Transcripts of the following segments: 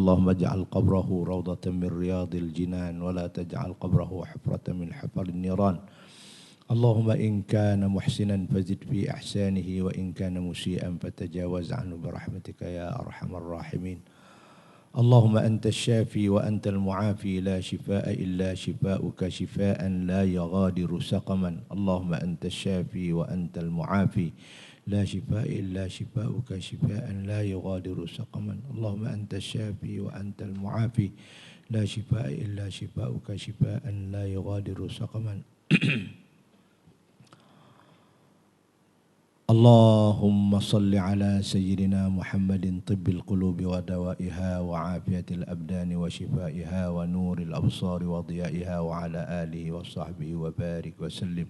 اللهم اجعل قبره روضة من رياض الجنان ولا تجعل قبره حفرة من حفر النيران. اللهم إن كان محسنا فزد في إحسانه وإن كان مسيئا فتجاوز عنه برحمتك يا أرحم الراحمين. اللهم أنت الشافي وأنت المعافي لا شفاء إلا شفاؤك شفاء لا يغادر سقما. اللهم أنت الشافي وأنت المعافي لا شفاء إلا شفاؤك شفاء لا يغادر سقما. اللهم أنت الشافي وأنت المعافي لا شفاء إلا شفاؤك شفاء لا يغادر سقما. اللهم صل على سيدنا محمد طب القلوب ودوائها وعافية الأبدان وشفائها ونور الأبصار وضيائها وعلى آله وصحبه وبارك وسلم.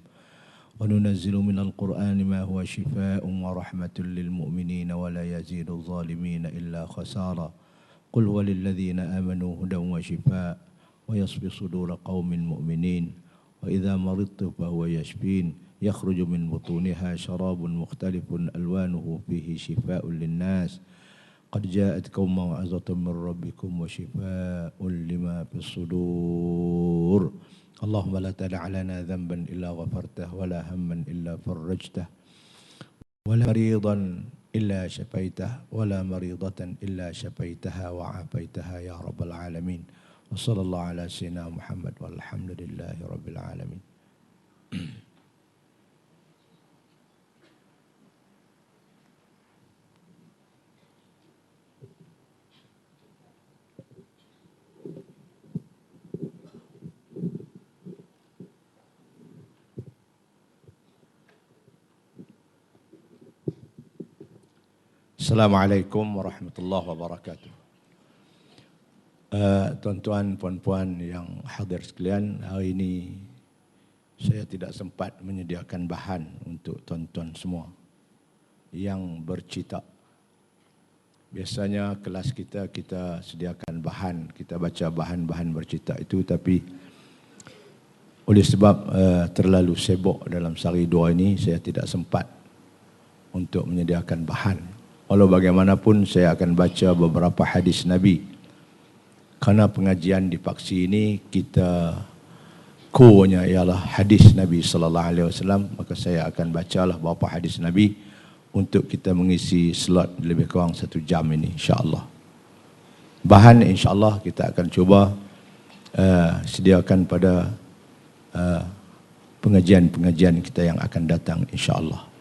وننزل من القرآن ما هو شفاء ورحمة للمؤمنين ولا يزيد الظالمين إلا خسارا. قل هو للذين آمنوا هدى وشفاء ويصفي صدور قوم مؤمنين. وإذا مرضت فهو يشفين يخرج من بطونها شراب مختلف ألوانه فيه شفاء للناس. قد جاءتكم موعظة من ربكم وشفاء لما في الصدور. اللهم لا تدع لنا ذنبا إلا غفرته ولا هما إلا فرجته ولا مريضا إلا شفيته ولا مريضة إلا شفيتها وعافيتها يا رب العالمين. وصلى الله على سيدنا محمد والحمد لله رب العالمين. Assalamualaikum warahmatullahi wabarakatuh. Tuan-tuan, puan-puan yang hadir sekalian, hari ini saya tidak sempat menyediakan bahan untuk tuan-tuan semua yang bercita. Biasanya kelas kita sediakan bahan, kita baca bahan-bahan bercita itu, tapi oleh sebab terlalu sibuk dalam sehari dua ini, saya tidak sempat untuk menyediakan bahan. Walau bagaimanapun saya akan baca beberapa hadis Nabi. Karena pengajian di Paksi ini kita core-nya ialah hadis Nabi sallallahu alaihi wasallam, maka saya akan bacalah beberapa hadis Nabi untuk kita mengisi slot lebih kurang 1 jam ini insya-Allah. Bahan insya-Allah kita akan cuba sediakan pada pengajian-pengajian kita yang akan datang insya-Allah.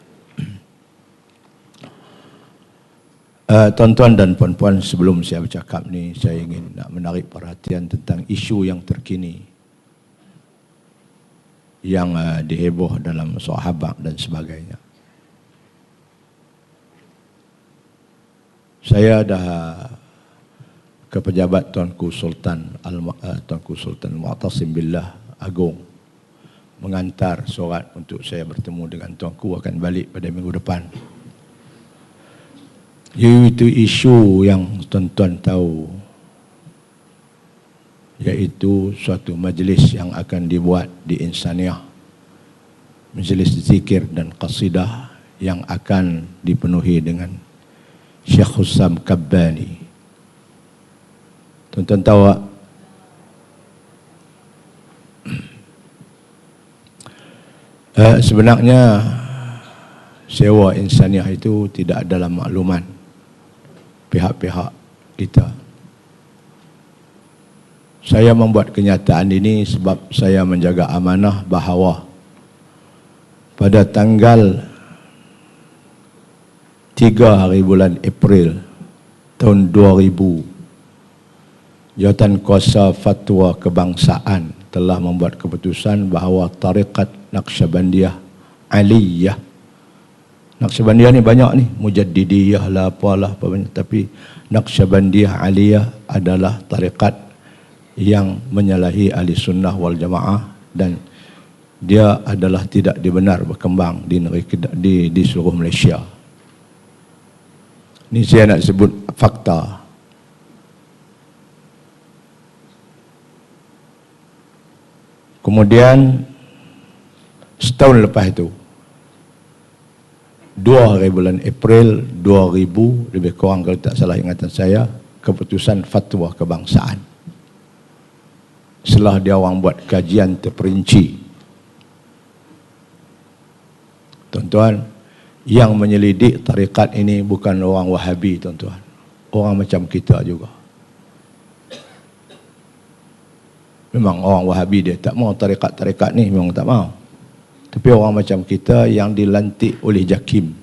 Tuan-tuan dan puan-puan, sebelum saya bercakap ni, saya ingin nak menarik perhatian tentang isu yang terkini yang diheboh dalam sahabat dan sebagainya. Saya dah ke pejabat Tuanku Sultan Mu'tasim Billah Agung mengantar surat untuk saya bertemu dengan Tuanku, akan balik pada minggu depan. Iaitu isu yang tuan-tuan tahu, iaitu suatu majlis yang akan dibuat di Insaniah, majlis zikir dan qasidah yang akan dipenuhi dengan Syekh Hussam Kabbani. Tuan-tuan tahu tak? Sebenarnya sewa Insaniah itu tidak dalam makluman pihak-pihak kita. Saya membuat kenyataan ini sebab saya menjaga amanah bahawa pada tanggal 3 hari bulan April tahun 2000, Jawatan Kuasa Fatwa Kebangsaan telah membuat keputusan bahawa Tariqat Naqsyabandiyah Aliyah, Naqsyabandiyah ni banyak ni, Mujaddidiyah lah, apalah, apa banyak. Tapi Naqsyabandiyah Aliyah adalah tarikat yang menyalahi ahli sunnah wal jamaah, dan dia adalah tidak dibenar berkembang di negeri di seluruh Malaysia. Ini saya nak sebut fakta. Kemudian setahun lepas itu, 2 hari bulan April 2000, lebih kurang kalau tak salah ingatan saya, keputusan fatwa kebangsaan. Setelah dia orang buat kajian terperinci. Tuan-tuan, yang menyelidik tarikat ini bukan orang Wahabi, tuan-tuan. Orang macam kita juga. Memang orang Wahabi dia tak mau tarikat-tarikat ni, memang tak mau. Tapi orang macam kita yang dilantik oleh JAKIM.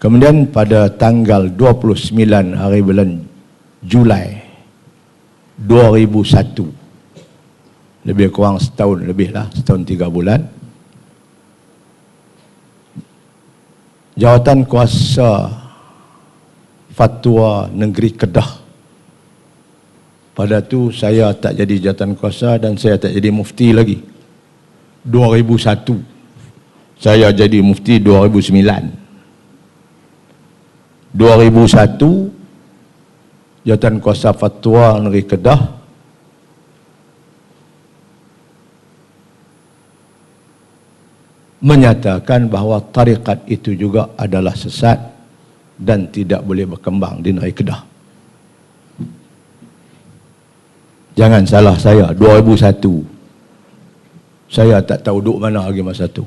Kemudian pada tanggal 29 hari bulan Julai 2001, lebih kurang setahun lebih lah, setahun 3 bulan, Jawatan Kuasa Fatwa Negeri Kedah, pada tu saya tak jadi jawatan kuasa dan saya tak jadi mufti lagi. 2001 saya jadi mufti 2009. 2001 Jawatan Kuasa Fatwa Negeri Kedah menyatakan bahawa tarikat itu juga adalah sesat dan tidak boleh berkembang di negeri Kedah. Jangan salah saya, 2001 saya tak tahu duduk mana lagi masa tu.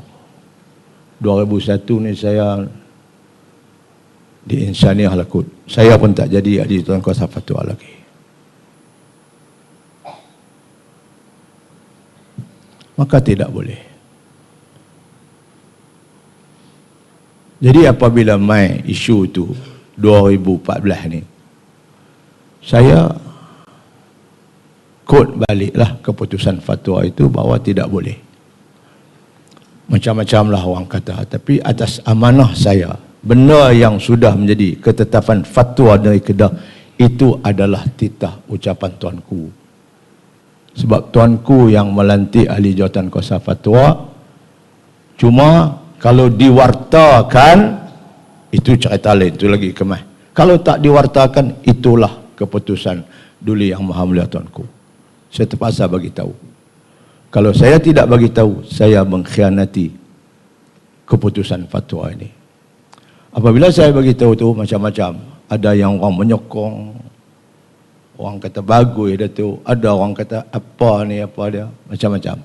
2001 ni saya di Insaniah lah kot. Saya pun tak jadi Jawatan Kuasa Fatwa lagi. Maka tidak boleh. Jadi apabila mai isu tu 2014 ni, saya kod baliklah keputusan fatwa itu bahawa tidak boleh. Macam-macam lah orang kata, tapi atas amanah saya, benda yang sudah menjadi ketetapan fatwa dari Kedah itu adalah titah ucapan tuanku. Sebab tuanku yang melantik ahli jawatan kuasa fatwa. Cuma kalau diwartakan itu cerita lain, itu lagi kemah. Kalau tak diwartakan, itulah keputusan Duli Yang Maha Mulia tuanku. Saya terpaksa bagi tahu. Kalau saya tidak bagi tahu, saya mengkhianati keputusan fatwa ini. Apabila saya bagi tahu tu macam-macam, ada yang orang menyokong, orang kata bagus dia tu, ada orang kata apa ni apa dia, macam-macam.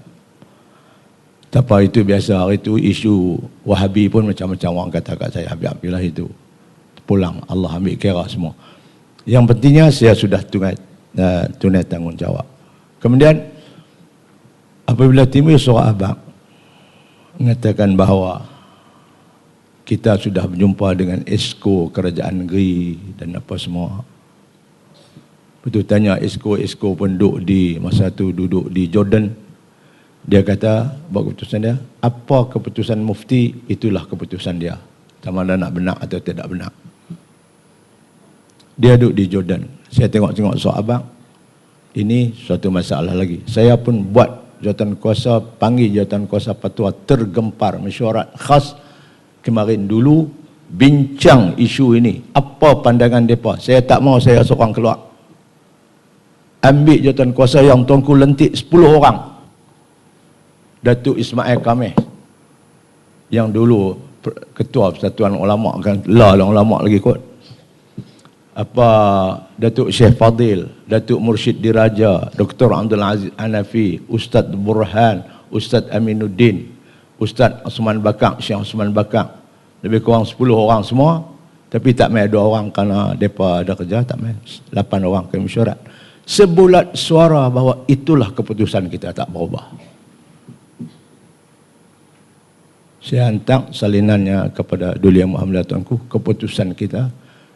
Tapi itu biasa, hari itu isu Wahabi pun macam-macam orang kata kat saya, habis-habislah itu. Pulang, Allah ambil kira semua. Yang pentingnya saya sudah tunai tanggungjawab. Kemudian apabila timbul surat abang mengatakan bahawa kita sudah berjumpa dengan esko kerajaan negeri dan apa semua. Betul tanya esko pun duduk di masa tu duduk di Jordan. Dia kata buat keputusan dia, apa keputusan mufti itulah keputusan dia. Sama ada nak benar atau tidak benar. Dia duduk di Jordan. Saya tengok-tengok surat abang. Ini suatu masalah lagi. Saya pun buat jawatan kuasa, panggil jawatan kuasa fatwa tergempar mesyuarat khas kemarin dulu bincang isu ini. Apa pandangan mereka? Saya tak mau saya seorang keluar. Ambil jawatan kuasa yang tuanku lentik 10 orang. Datuk Ismail Kameh yang dulu ketua Persatuan Ulama, kan lah ulama lagi kot. Apa Datuk Syekh Fadil, Datuk Mursyid Diraja, Dr. Abdul Aziz Hanafi, Ustaz Burhan, Ustaz Aminuddin, Ustaz Osman Bakak, Syekh Osman Bakak, lebih kurang 10 orang semua, tapi tak main 2 orang kerana mereka ada kerja, tak main 8 orang ke mesyuarat. Sebulat suara bahawa itulah keputusan kita, tak berubah. Saya hantar salinannya kepada Duli Yang Maha Mulia tuanku, keputusan kita.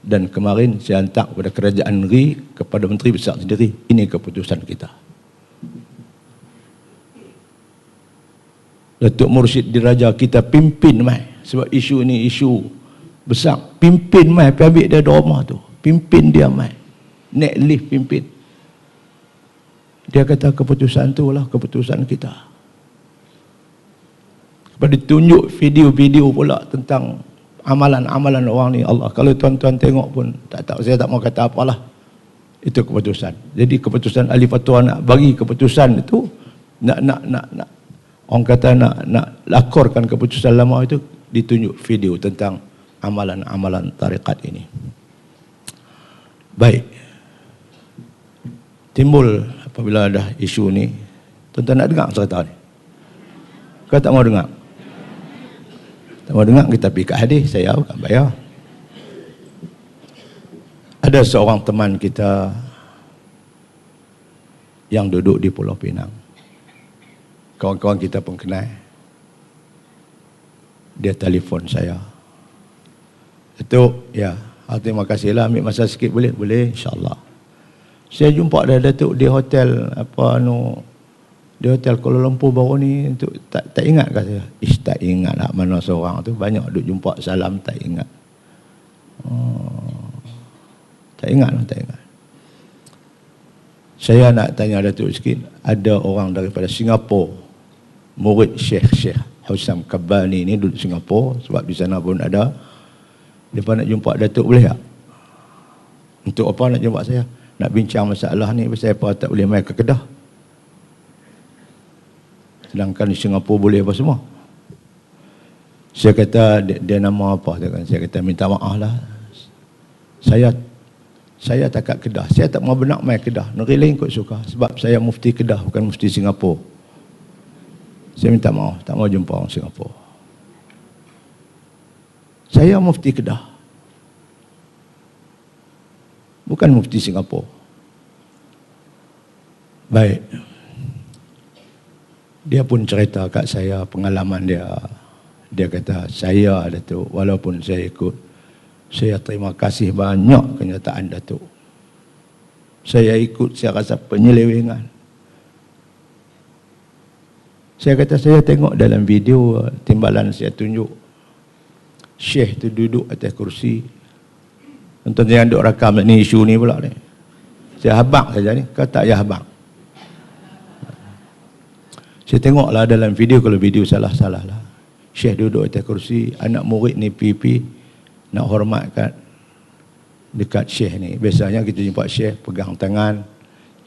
Dan kemarin saya hantar kepada kerajaan negeri, kepada Menteri Besar sendiri, ini keputusan kita. Datuk Mursyid Diraja kita pimpin mai, sebab isu ini isu besar. Pimpin mai, pergi ambil dia rumah tu. Pimpin dia mai. Naik lift pimpin. Dia kata keputusan tu lah keputusan kita. Lepas ditunjuk video-video pula tentang amalan-amalan orang ni. Allah, kalau tuan-tuan tengok pun tak tahu, saya tak mau kata apalah. Itu keputusan. Jadi keputusan ahli fatwa nak bagi keputusan itu, nak orang kata nak lakorkan keputusan lama itu, ditunjuk video tentang amalan-amalan tarikat ini. Baik. Timbul apabila ada isu ni, tuan-tuan nak dengar cerita ni? Kau tak mau dengar? Tak mau dengar, kita pergi kat hadis, saya bukan bayar. Ada seorang teman kita yang duduk di Pulau Pinang. Kawan-kawan kita pun kenal. Dia telefon saya. Datuk, ya, terima kasihlah, ambil masa sikit boleh? Boleh, insya-Allah. Saya jumpa Datuk di hotel di hotel Kuala Lumpur baru ni, untuk tak ingat ke saya? Tak ingat lah mana seorang tu, banyak duk jumpa salam tak ingat. Tak ingat. Saya nak tanya Datuk sikit, ada orang daripada Singapura, murid Syekh Husam Kabbani ni duduk Singapura, sebab di sana pun ada. Dia nak jumpa Datuk, boleh tak? Untuk apa nak jumpa saya? Nak bincang masalah ni, pasal apa tak boleh main ke Kedah. Sedangkan di Singapura boleh apa semua. Saya kata, dia nama apa? Saya kata, minta maaf lah. Saya tak kat Kedah. Saya tak mau benak main Kedah. Negeri lain kot suka. Sebab saya mufti Kedah, bukan mufti Singapura. Saya minta maaf, tak mau jumpa orang Singapura. Saya mufti Kedah, bukan mufti Singapura. Baik. Dia pun cerita kat saya pengalaman dia. Dia kata, saya Datuk, walaupun saya ikut, saya terima kasih banyak kenyataan Datuk. Saya ikut, saya rasa penyelewengan. Saya kata, saya tengok dalam video timbalan saya tunjuk, Syekh tu duduk atas kursi. Tuan-tuan yang duk rakam ni, isu ni pula ni. Saya habaq saja ni, kata ya habaq. Saya tengoklah dalam video, kalau video salah-salah lah. Syekh duduk atas kursi, anak murid ni pipi nak hormat dekat Syekh ni. Biasanya kita jumpa Syekh pegang tangan,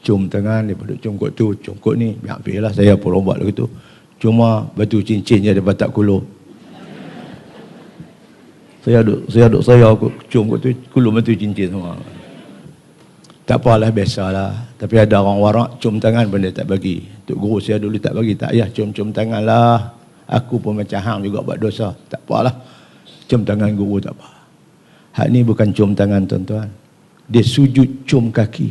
cium tangan, dia duduk cium kot tu, cium kot ni. Biar lah, saya pun buat begitu. Cuma batu cincin je ada batak kuluh. Saya cium kot tu, kuluh batu cincin semua. Tak apalah, biasalah. Tapi ada orang warak cium tangan pun dia tak bagi. Tok guru saya dulu tak bagi, tak payah cium-cium tangan lah. Aku pun macam hang juga buat dosa. Tak apalah, cium tangan guru tak apa. Hak ni bukan cium tangan tuan-tuan. Dia sujud cium kaki.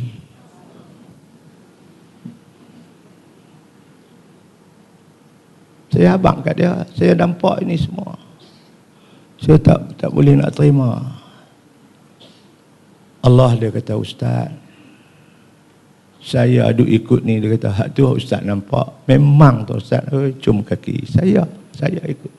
Saya abang kat dia, saya nampak ini semua. Saya tak boleh nak terima. Allah, dia kata, Ustaz, saya aduk ikut ni. Dia kata, hak tu Ustaz nampak. Memang tu Ustaz, cium kaki. Saya ikut.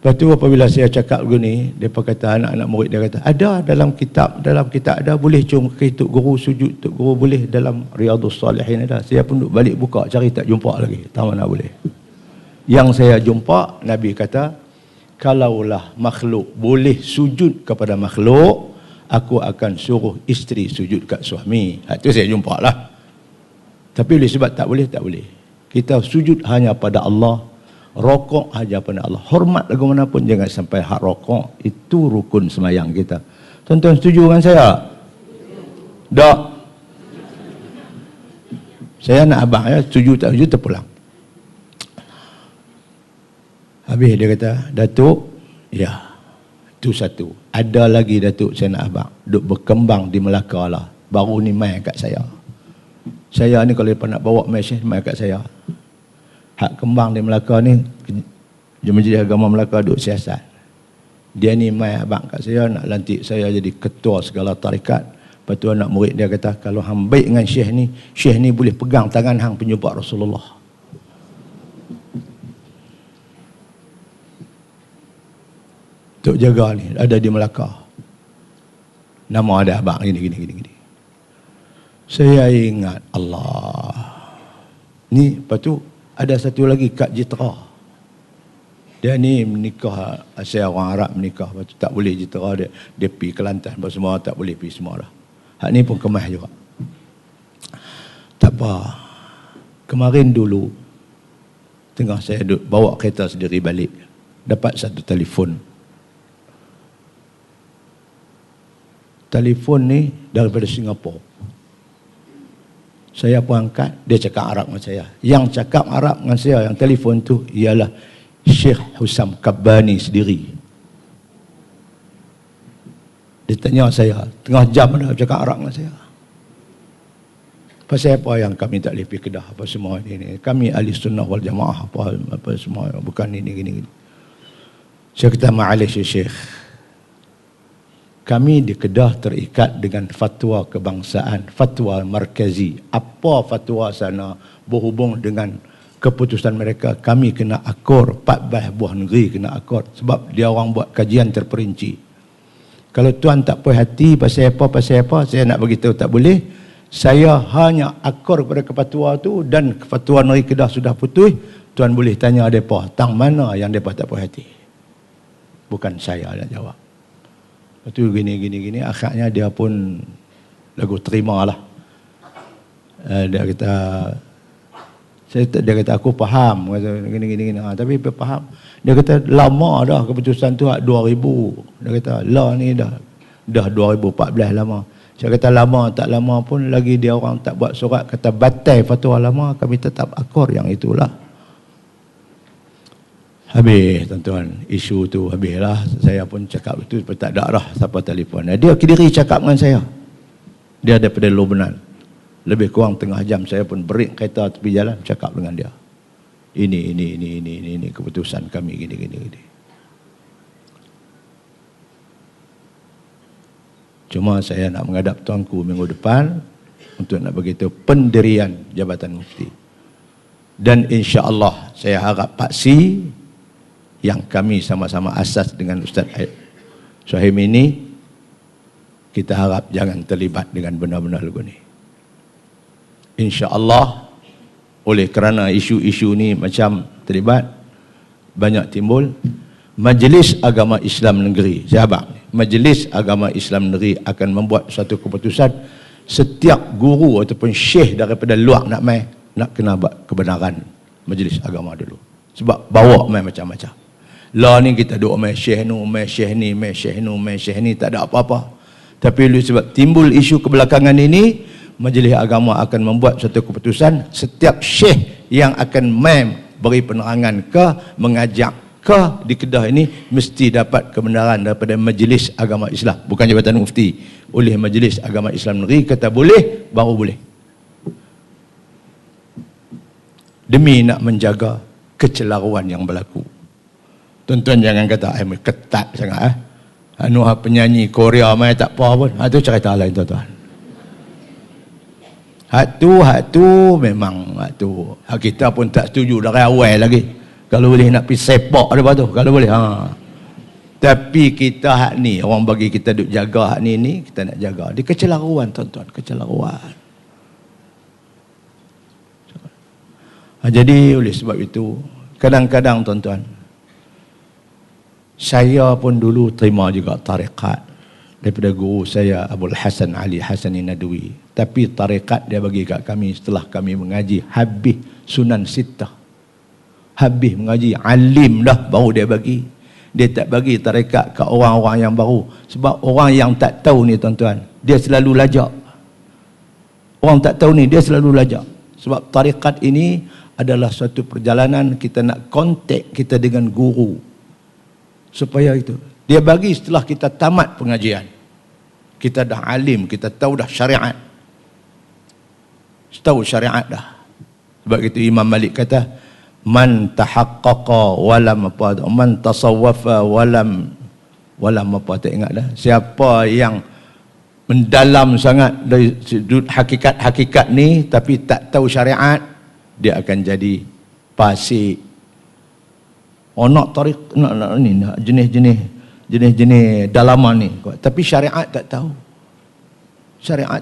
Lepas tu apabila saya cakap begini, dia kata, anak-anak murid dia kata, ada dalam kitab ada, boleh cium kaki Tok Guru sujud, Tok Guru boleh dalam Riyadhus Salihin ada. Saya pun duk balik buka, cari tak jumpa lagi. Tak mana boleh. Yang saya jumpa, Nabi kata, kalaulah makhluk boleh sujud kepada makhluk, aku akan suruh isteri sujud kat suami. Itu saya jumpa lah. Tapi oleh sebab tak boleh. Kita sujud hanya pada Allah, rokok hanya pada Allah. Hormat lagu mana pun jangan sampai hak rokok. Itu rukun semayang kita. Tuan-tuan setuju dengan saya? Tak. Saya nak abang ya, setuju tak setuju terpulang. Habis dia kata, Datuk, ya, itu satu. Ada lagi Datuk, saya nak abang, duk berkembang di Melaka lah. Baru ni main kat saya. Saya ni kalau nak bawa mesej, main kat saya. Hak kembang di Melaka ni, Majlis Agama Melaka duk siasat. Dia ni main abang kat saya, nak lantik saya jadi ketua segala tarikat. Lepas tu anak murid dia kata, kalau hang baik dengan Syekh ni boleh pegang tangan hang penjumpa Rasulullah. Tok jaga ni ada di Melaka. Nama ada abang gini. Saya ingat Allah. Ni lepas tu ada satu lagi Kak Jitra. Dia ni menikah, saya orang Arab menikah, lepas tu tak boleh Jitra dia pergi Kelantan apa semua, tak boleh pergi semua dah. Hak ni pun kemas juga. Tak apa. Kemarin dulu tengah saya duduk bawa kereta sendiri balik. dapat satu telefon. Telefon ni daripada Singapura. Saya pun angkat, dia cakap Arab dengan saya. Yang cakap Arab dengan saya, yang telefon tu ialah Syekh Husam Kabbani sendiri. Dia tanya saya, tengah jam dah cakap Arab dengan saya. Pasal apa yang kami tak boleh pergi Kedah, apa semua ini. Kami ahli sunnah wal jamaah, apa semua, bukan ini, gini. Saya kata, ma'alish Syekh. Kami di Kedah terikat dengan fatwa kebangsaan, fatwa markazi. Apa fatwa sana berhubung dengan keputusan mereka, kami kena akur, 14 buah negeri kena akur. Sebab dia orang buat kajian terperinci. Kalau tuan tak puas hati pasal apa, saya nak beritahu tak boleh. Saya hanya akur kepada kefatwa tu dan fatwa negeri Kedah sudah putus. Tuan boleh tanya mereka, tang mana yang mereka tak puas hati. Bukan saya nak jawab. Lepas tu gini. Akhirnya dia pun lagu terima lah. Dia kata aku faham. Gini. Tapi dia faham. Dia kata lama dah keputusan tu 2000. Dia kata lah ni dah 2014 lama. Saya kata lama tak lama pun lagi dia orang tak buat surat kata batal fatwa lama, kami tetap akur yang itulah. Habis tuan-tuan, isu tu habislah. Saya pun cakap itu tak ada dah siapa telefon. Dia kediri cakap dengan saya. Dia daripada Lubnan. Lebih kurang tengah jam saya pun break kereta tepi jalan cakap dengan dia. Ini keputusan kami gini. Cuma saya nak menghadap tuanku minggu depan untuk nak beritahu pendirian Jabatan Mufti. Dan insya-Allah saya harap paksi yang kami sama-sama asas dengan Ustaz Suhaim ini, kita harap jangan terlibat dengan benda-benda lagu ni. InsyaAllah, oleh kerana isu-isu ni macam terlibat, banyak timbul, Majlis Agama Islam Negeri, sahabat, Majlis Agama Islam Negeri akan membuat satu keputusan, setiap guru ataupun syekh daripada luar nak kena buat kebenaran Majlis Agama dulu. Sebab bawa main macam-macam. Lah ni kita duk main syekh ni, tak ada apa-apa. Tapi sebab timbul isu kebelakangan ini, Majlis Agama akan membuat satu keputusan, setiap syekh yang akan beri penerangan ke, mengajak ke di Kedah ini, mesti dapat kebenaran daripada Majlis Agama Islam, bukan Jabatan Mufti. Oleh Majlis Agama Islam Negeri kata boleh, baru boleh. Demi nak menjaga kecelaruan yang berlaku. Tuan-tuan jangan kata ketat sangat penyanyi Korea mai tak apa pun. Itu cerita lain tuan-tuan. Hak tu memang tu. Kita pun tak setuju dari awal lagi. Kalau boleh nak pergi sepak lepas tu, kalau boleh. Tapi kita hak ni, orang bagi kita duk jaga hak ni kita nak jaga. Dia kecelaruan tuan-tuan, kecelaruan. Jadi oleh sebab itu, kadang-kadang tuan-tuan, saya pun dulu terima juga tarekat daripada guru saya Abdul Hasan Ali Hasani Nadwi. Tapi tarekat dia bagi kat kami setelah kami mengaji habis Sunan Sittah, habis mengaji alim dah, baru dia bagi. Dia tak bagi tarekat ke orang-orang yang baru. Sebab orang yang tak tahu ni tuan-tuan, dia selalu lajak. Orang tak tahu ni dia selalu lajak. Sebab tarekat ini adalah suatu perjalanan kita nak kontak kita dengan guru. Supaya itu dia bagi setelah kita tamat pengajian, kita dah alim, kita tahu dah syariat, tahu syariat dah. Sebab itu Imam Malik kata, man tahaqqaqa walam apa, man tasawwafa walam apa, tak ingat dah. Siapa yang mendalam sangat dari sudut hakikat-hakikat ni tapi tak tahu syariat, dia akan jadi fasik. Nak tarik nak jenis-jenis dalaman ni, tapi syariat tak tahu. Syariat.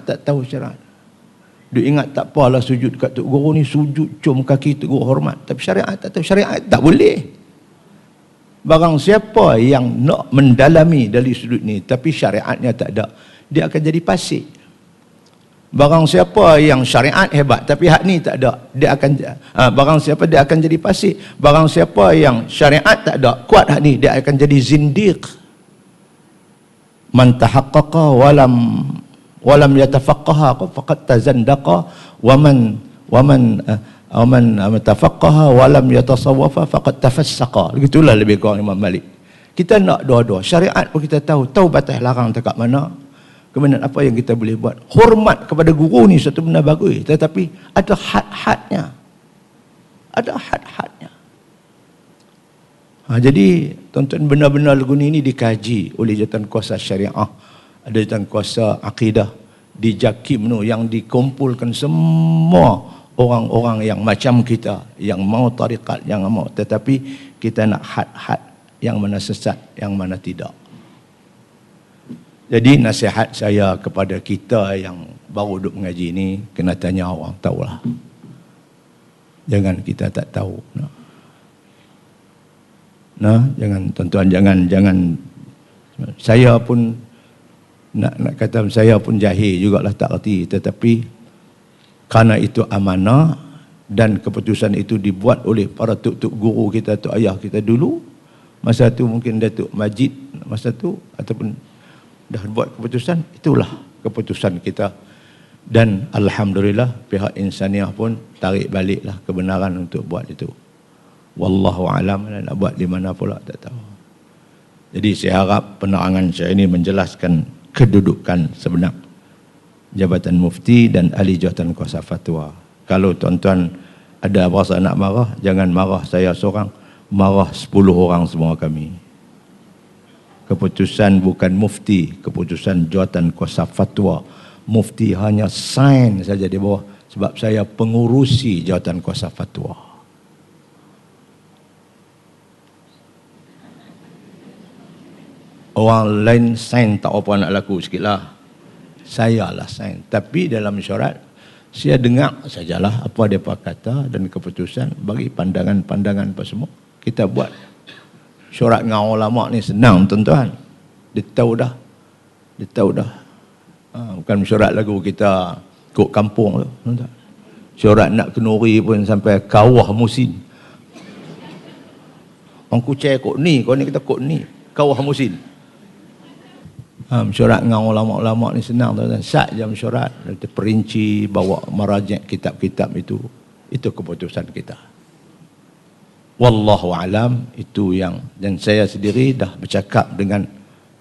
Dia ingat tak apalah sujud kat tok guru ni, sujud cium kaki tok guru hormat, tapi syariat tak tahu. Syariat tak boleh. Barang siapa yang nak mendalami dari sudut ni tapi syariatnya tak ada, dia akan jadi fasik. Barang siapa yang syariat hebat tapi hak ni tak ada, dia akan barang siapa dia akan jadi fasik. Barang siapa yang syariat tak ada, kuat hak ni, dia akan jadi zindiq. Man tahaqqaqa walam yatafaqqaha faqad tazandaqa wa man tafaqqaha walam yatasawwafa faqad tafassaqa. Begitulah lebih kurang Imam Malik. Kita nak dua-dua. Syariat pun kita tahu batas larang dekat mana. Kemudian apa yang kita boleh buat. Hormat kepada guru ni satu benda bagus, tetapi ada had-hadnya. Ada had-hadnya. Jadi tuan-tuan, benar-benar lagu ni dikaji oleh Jawatankuasa Syariah, ada Jawatankuasa Akidah di JAKIM tu, yang dikumpulkan semua orang-orang yang macam kita, yang mau tarikat, yang mau, tetapi kita nak had-had yang mana sesat, yang mana tidak. Jadi nasihat saya kepada kita yang baru duduk mengaji ni, kena tanya orang tahulah. Jangan kita tak tahu. Jangan tuan-tuan, jangan. Saya pun nak kata saya pun jahil jugalah, tak erti, tetapi kerana itu amanah dan keputusan itu dibuat oleh para tuk-tuk guru kita, tuk ayah kita dulu. Masa tu mungkin Datuk Majid masa tu ataupun dah buat keputusan, itulah keputusan kita. Dan alhamdulillah pihak insaniah pun tarik baliklah kebenaran untuk buat itu. Wallahu alam, nak buat di mana pula tak tahu. Jadi saya harap penerangan saya ini menjelaskan kedudukan sebenar Jabatan Mufti dan ahli Jawatankuasa Fatwa. Kalau tuan-tuan ada rasa nak marah, jangan marah saya seorang, marah 10 orang semua kami. Keputusan bukan mufti, keputusan Jawatankuasa Fatwa. Mufti hanya sign saja di bawah, sebab saya pengurusi Jawatankuasa Fatwa. Orang lain sign tak apa nak laku sikit lah. Saya lah sign. Tapi dalam syarat, saya dengar sajalah apa mereka kata dan keputusan bagi pandangan-pandangan apa semua. Kita buat. Syarat dengan ulama ni senang tuan-tuan. Dia tahu dah. Bukan syarat lagu kita kok kampung tu, tuan-tuan. Syarat nak kenuri pun sampai kawah musin. Orang kucai kok ni, kau ni kita kok ni, kawah musin. Syarat dengan ulama-ulama ni senang tuan-tuan. Sat je syarat, perinci, bawa marajak kitab-kitab itu keputusan kita. Wallahu alam, itu yang, dan saya sendiri dah bercakap dengan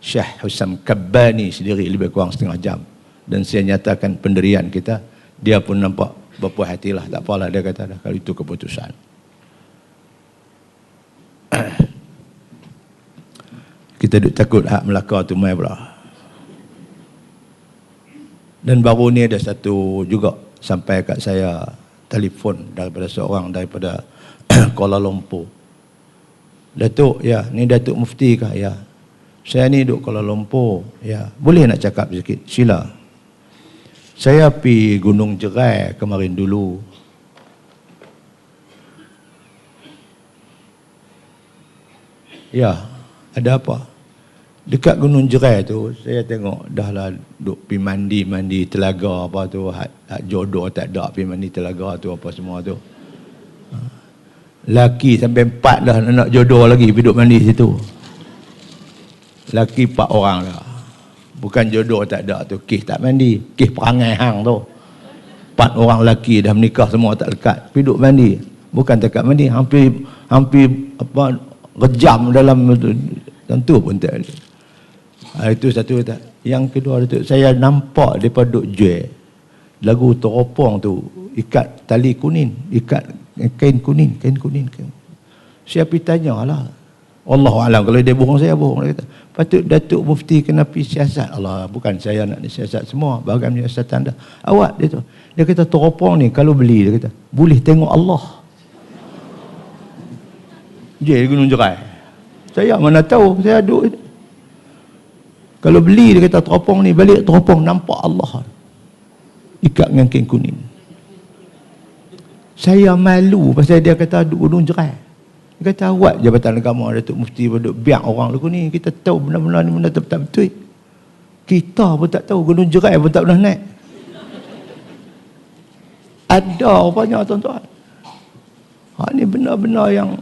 Syekh Husam Kabbani sendiri lebih kurang setengah jam, dan saya nyatakan pendirian kita. Dia pun nampak berpuas hatilah, tak apalah, dia kata dah kalau itu keputusan. Kita duk takut hak Melaka tu mai pula. Dan baru ni ada satu juga sampai kat saya telefon daripada seorang daripada Kuala Lumpur. Datuk, ya, ni Datuk Mufti kah? Ya. Saya ni duduk Kuala Lumpur. Ya, boleh nak cakap sikit? Sila. Saya pergi Gunung Jerai kemarin dulu. Ya, ada apa? Dekat Gunung Jerai tu, saya tengok dah lah duk pergi mandi telaga apa tu, hak jodoh tak ada pergi mandi telaga tu apa semua tu. Laki sampai 4 dah nak jodoh lagi pergi duduk mandi situ. Laki 4 orang dah. Bukan jodoh tak ada tu, kes tak mandi, kes perangai hang tu. 4 orang laki dah menikah semua tak lekat, pergi duduk mandi. Bukan dekat mandi, hampir apa rejam dalam tentu pun tak ada. Itu satu kata. Yang kedua tu, saya nampak depa duk jual lagu teropong tu, ikat tali kuning, ikat kain kuning. Saya pergi tanya lah. Wallahualam, kalau dia bohong saya bohong. Dia kata, patut Datuk Mufti kena pergi siasat. Allah, bukan saya nak siasat semua, bahagian siasatan dah. Awak dia kata teropong ni kalau beli, dia kata boleh tengok Allah. Je Gunung Jerai. Saya mana tahu, saya duduk. Kalau beli, dia kata teropong ni, balik teropong nampak Allah. Ikat dengan kain kuning. Saya malu pasal dia kata duduk Gunung Jerai. Dia kata awak Jabatan Agama Datuk Mufti duduk biar orang lagu ni. Kita tahu benda-benda ni benda tak betul. Kita pun tak tahu, Gunung Jerai pun tak pernah naik. Ada rupanya tuan-tuan. Ini benar-benar yang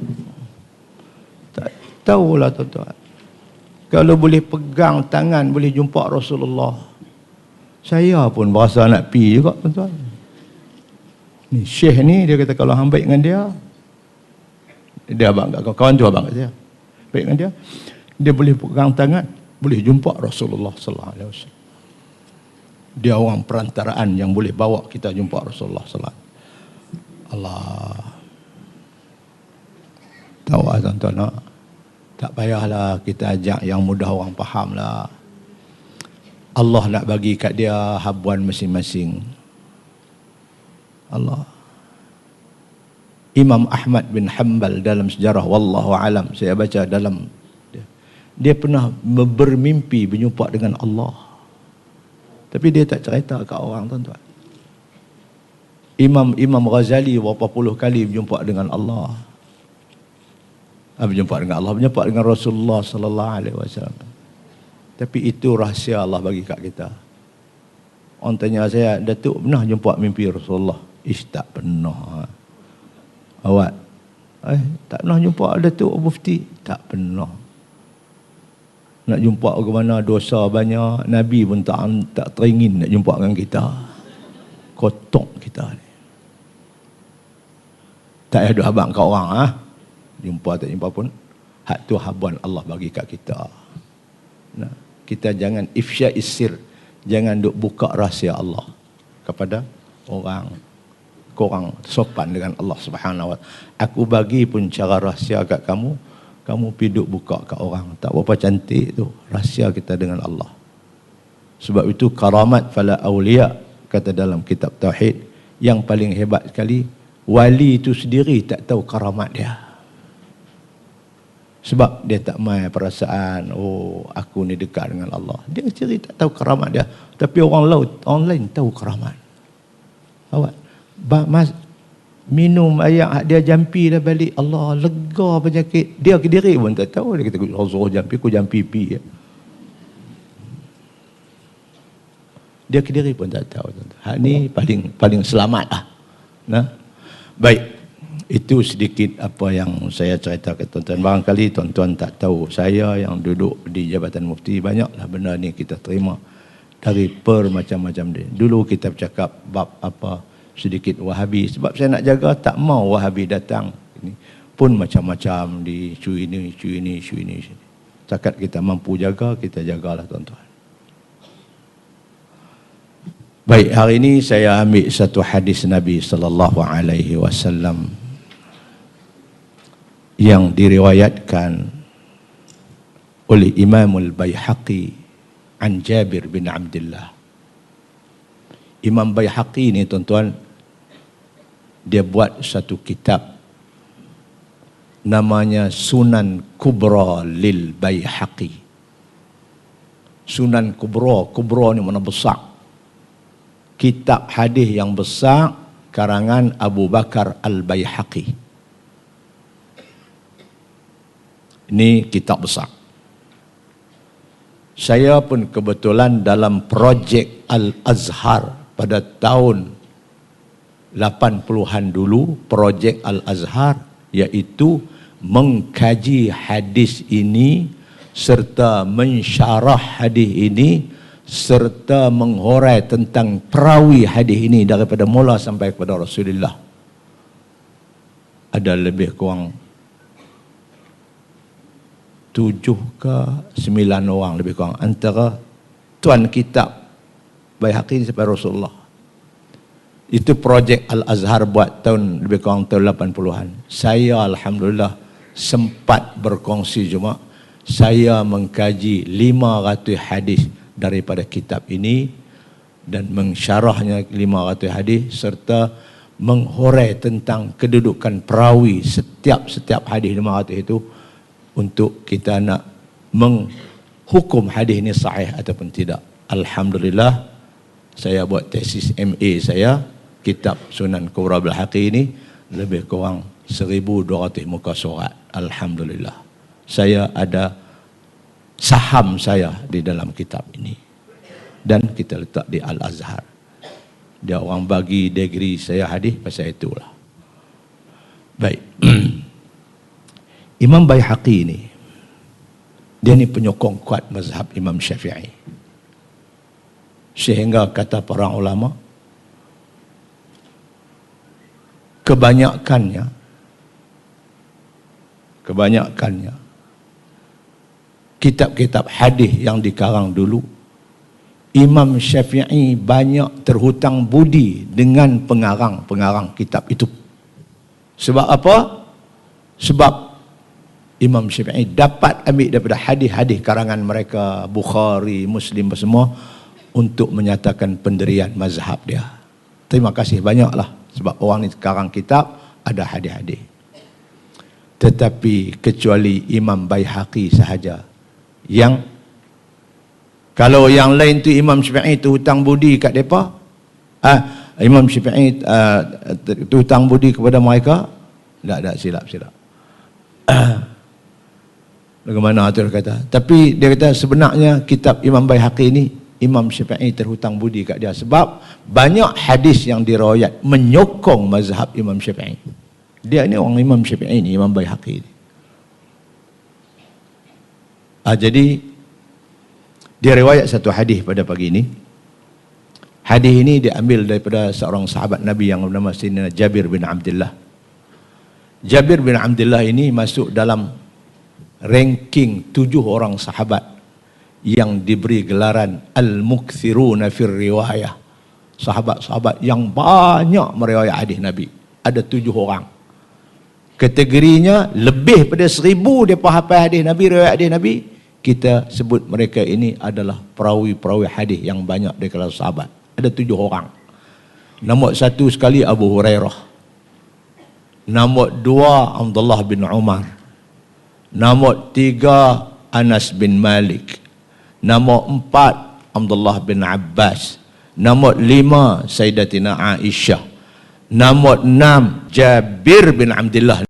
tak tahulah tuan-tuan. Kalau boleh pegang tangan, boleh jumpa Rasulullah. Saya pun berasa nak pergi juga tuan-tuan. Ni Syekh ni, dia kata kalau hang baik dengan dia abang kat kawan tu abang kat saya. Baik dengan dia boleh pegang tangan, boleh jumpa Rasulullah sallallahu alaihi wasallam. Dia orang perantaraan yang boleh bawa kita jumpa Rasulullah sallallahu alaihi wasallam. Allah. Tahu tuan-tuan, tak payahlah kita ajak yang mudah orang faham lah. Allah nak bagi kat dia habuan masing-masing. Allah. Imam Ahmad bin Hanbal dalam sejarah wallahu alam, saya baca dalam dia pernah bermimpi berjumpa dengan Allah. Tapi dia tak cerita kat orang tuan-tuan. Imam Ghazali berapa puluh kali berjumpa dengan Allah. Berjumpa dengan Rasulullah sallallahu alaihi wasallam. Tapi itu rahsia Allah bagi kat kita. Orang tanya saya, Datuk pernah jumpa mimpi Rasulullah? Tak pernah. Awak? Tak pernah jumpa Datuk Mufti? Tak pernah. Nak jumpa ke mana dosa banyak, Nabi pun tak teringin nak jumpa dengan kita. Kotok kita ni. Tak ada abang kat orang jumpa tak jumpa pun hak tu habuan Allah bagi kat kita. Nah, kita jangan ifsya isir, jangan duk buka rahsia Allah kepada orang. Korang sopan dengan Allah Subhanahu wa taala. Aku bagi pun cara rahsia kat kamu, kamu pergi duk buka kat orang. Tak berapa cantik tu rahsia kita dengan Allah. Sebab itu karamat fala awliya, kata dalam kitab tauhid, yang paling hebat sekali wali itu sendiri tak tahu karamat dia. Sebab dia tak main perasaan, oh aku ni dekat dengan Allah. Dia sendiri tak tahu karamat dia. Tapi orang lain tahu karamat. Awak minum air dia jampi dah balik, Allah lega penyakit. Dia ke diri pun tak tahu. Dia kata suruh jampi, aku jampi pi. Dia ke diri pun tak tahu. Hak ni paling selamat lah. Nah. Baik. Itu sedikit apa yang saya cerita ke tuan-tuan. Barangkali tuan-tuan tak tahu, saya yang duduk di Jabatan Mufti, banyaklah benda ni kita terima dari macam-macam dia. Dulu kita bercakap bab apa sedikit Wahabi, sebab saya nak jaga tak mau Wahabi datang. Ini pun macam-macam di isu ini. Setakat kita mampu jaga, kita jagalah tuan-tuan. Baik, hari ini saya ambil satu hadis Nabi sallallahu alaihi wasallam yang diriwayatkan oleh Imam Al-Baihaqi an Jabir bin Abdullah. Imam Baihaqi ni tuan-tuan, dia buat satu kitab namanya Sunan Kubra lil Baihaqi. Sunan Kubra ni mana besar. Kitab hadis yang besar karangan Abu Bakar Al-Baihaqi. Ini kitab besar. Saya pun kebetulan dalam projek Al-Azhar pada tahun 80-an dulu, projek Al-Azhar, iaitu mengkaji hadis ini serta mensyarah hadis ini serta menghurai tentang perawi hadis ini daripada mula sampai kepada Rasulullah. Ada lebih kurang 7 ke 9 orang lebih kurang antara tuan kitab Baihaqi sampai Rasulullah. Itu projek Al-Azhar buat tahun lebih kurang tahun 80-an. Saya alhamdulillah sempat berkongsi juga. Saya mengkaji 500 hadis daripada kitab ini dan mensyarahnya 500 hadis serta menghurai tentang kedudukan perawi setiap hadis 500 itu untuk kita nak menghukum hadis ini sahih ataupun tidak. Alhamdulillah, saya buat tesis MA saya, kitab Sunan Kubra Baihaqi ini lebih kurang 1200 muka surat. Alhamdulillah. Saya ada saham saya di dalam kitab ini. Dan kita letak di Al-Azhar. Dia orang bagi degree saya hadis pasal itulah. Baik. Imam Baihaqi ni, dia ni penyokong kuat mazhab Imam Syafi'i. Sehingga kata para ulama, kebanyakannya kitab-kitab hadis yang dikarang dulu, Imam Syafi'i banyak terhutang budi dengan pengarang-pengarang kitab itu. Sebab apa? Sebab Imam Syafi'i dapat ambil daripada hadis-hadis karangan mereka, Bukhari, Muslim semua, untuk menyatakan pendirian mazhab dia. Terima kasih banyaklah sebab orang ni karang kitab ada hadis-hadis. Tetapi kecuali Imam Baihaqi sahaja yang, kalau yang lain tu Imam Syafi'i tu hutang budi kat depa, Imam Syafi'i tu hutang budi kepada mereka, tak silap. Bagaimana tu dia kata? Tapi dia kata sebenarnya kitab Imam Baihaqi ni Imam Syafi'i terhutang budi kat dia sebab banyak hadis yang diriwayat menyokong mazhab Imam Syafi'i. Dia ni orang Imam Syafi'i ni, Imam Baihaqi ni. Jadi dia riwayat satu hadis pada pagi ini. Hadis ini diambil daripada seorang sahabat Nabi yang bernama Sayyidina Jabir bin Abdullah. Jabir bin Abdullah ini masuk dalam ranking 7 orang sahabat yang diberi gelaran Al-Mukthiruna fir Riwayah. Sahabat-sahabat yang banyak meriwayat hadis Nabi. Ada 7 orang. Kategorinya lebih pada 1000 mereka hafal hadis Nabi, riwayat hadis Nabi. Kita sebut mereka ini adalah perawi-perawi hadis yang banyak dari kalangan sahabat. Ada 7 orang. Nombor 1 sekali Abu Hurairah. Nombor 2 Abdullah bin Umar. Nombor 3 Anas bin Malik. Nombor 4 Abdullah bin Abbas. Nombor 5 Sayyidatina Aisyah. Nombor 6 Jabir bin Abdullah.